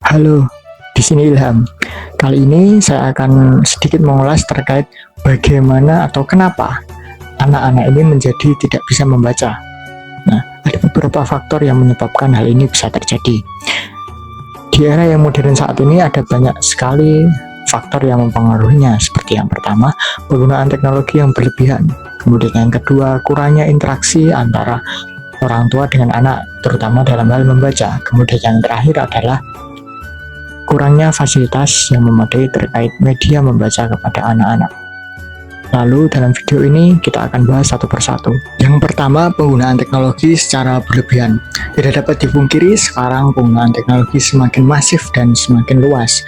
Halo, di sini Ilham. Kali ini saya akan sedikit mengulas terkait bagaimana atau kenapa anak-anak ini menjadi tidak bisa membaca. Nah, ada beberapa faktor yang menyebabkan hal ini bisa terjadi. Di era yang modern saat ini ada banyak sekali faktor yang mempengaruhinya, seperti yang pertama, penggunaan teknologi yang berlebihan. Kemudian yang kedua, kurangnya interaksi antara orang tua dengan anak, terutama dalam hal membaca. Kemudian yang terakhir adalah kurangnya fasilitas yang memadai terkait media membaca kepada anak-anak. Lalu dalam video ini kita akan bahas satu persatu. Yang pertama, penggunaan teknologi secara berlebihan. Tidak dapat dipungkiri sekarang penggunaan teknologi semakin masif dan semakin luas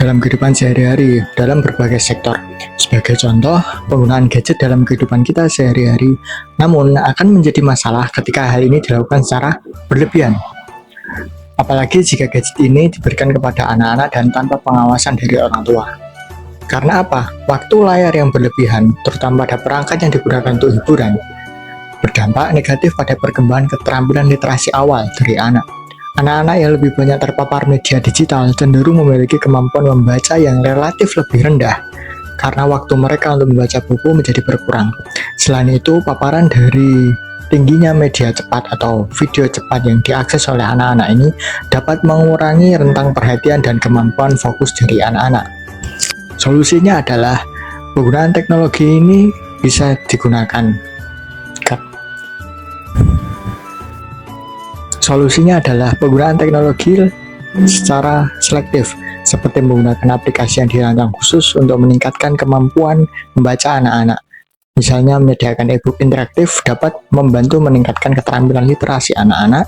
dalam kehidupan sehari-hari dalam berbagai sektor. Sebagai contoh, penggunaan gadget dalam kehidupan kita sehari-hari namun akan menjadi masalah ketika hal ini dilakukan secara berlebihan. Apalagi jika gadget ini diberikan kepada anak-anak dan tanpa pengawasan dari orang tua. Karena apa? Waktu layar yang berlebihan, terutama pada perangkat yang digunakan untuk hiburan, berdampak negatif pada perkembangan keterampilan literasi awal dari anak. Anak-anak yang lebih banyak terpapar media digital cenderung memiliki kemampuan membaca yang relatif lebih rendah, karena waktu mereka untuk membaca buku menjadi berkurang. Selain itu, paparan dari tingginya media cepat atau video cepat yang diakses oleh anak-anak ini dapat mengurangi rentang perhatian dan kemampuan fokus dari anak-anak. Solusinya adalah penggunaan teknologi ini bisa digunakan. Solusinya adalah penggunaan teknologi secara selektif, seperti menggunakan aplikasi yang dirancang khusus untuk meningkatkan kemampuan membaca anak-anak. Misalnya menyediakan e-book interaktif dapat membantu meningkatkan keterampilan literasi anak-anak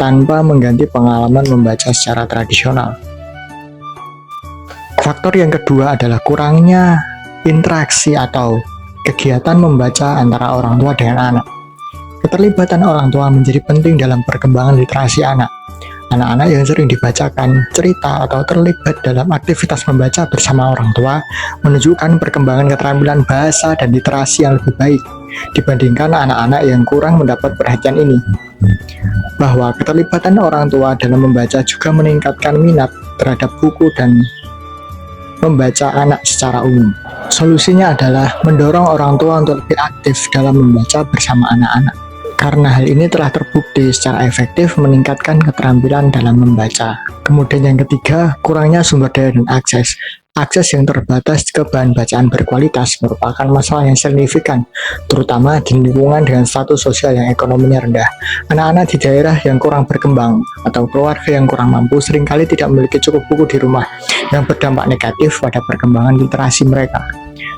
tanpa mengganti pengalaman membaca secara tradisional. Faktor yang kedua adalah kurangnya interaksi atau kegiatan membaca antara orang tua dengan anak. Keterlibatan orang tua menjadi penting dalam perkembangan literasi anak. Anak-anak yang sering dibacakan cerita atau terlibat dalam aktivitas membaca bersama orang tua menunjukkan perkembangan keterampilan bahasa dan literasi yang lebih baik dibandingkan anak-anak yang kurang mendapat perhatian ini. Bahwa keterlibatan orang tua dalam membaca juga meningkatkan minat terhadap buku dan membaca anak secara umum. Solusinya adalah mendorong orang tua untuk lebih aktif dalam membaca bersama anak-anak. Karena hal ini telah terbukti secara efektif meningkatkan keterampilan dalam membaca. Kemudian yang ketiga, kurangnya sumber daya dan akses. Akses yang terbatas ke bahan bacaan berkualitas merupakan masalah yang signifikan, terutama di lingkungan dengan status sosial yang ekonominya rendah. Anak-anak di daerah yang kurang berkembang atau keluarga yang kurang mampu seringkali tidak memiliki cukup buku di rumah, yang berdampak negatif pada perkembangan literasi mereka.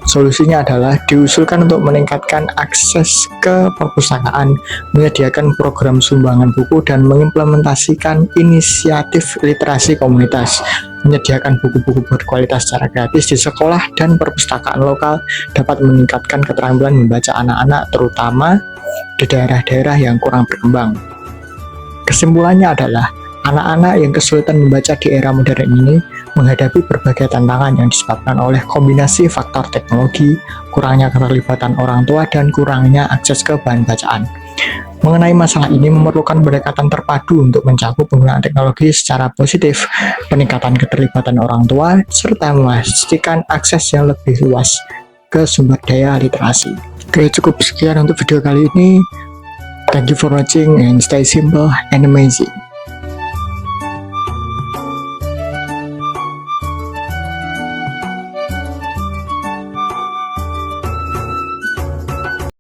Solusinya adalah diusulkan untuk meningkatkan akses ke perpustakaan, menyediakan program sumbangan buku, dan mengimplementasikan inisiatif literasi komunitas. Menyediakan buku-buku berkualitas secara gratis di sekolah dan perpustakaan lokal dapat meningkatkan keterampilan membaca anak-anak, terutama di daerah-daerah yang kurang berkembang. Kesimpulannya adalah, anak-anak yang kesulitan membaca di era modern ini menghadapi berbagai tantangan yang disebabkan oleh kombinasi faktor teknologi, kurangnya keterlibatan orang tua, dan kurangnya akses ke bahan bacaan. Mengenai masalah ini memerlukan pendekatan terpadu untuk mencakup penggunaan teknologi secara positif, peningkatan keterlibatan orang tua, serta memastikan akses yang lebih luas ke sumber daya literasi. Oke, cukup sekian untuk video kali ini. Thank you for watching and stay simple and amazing.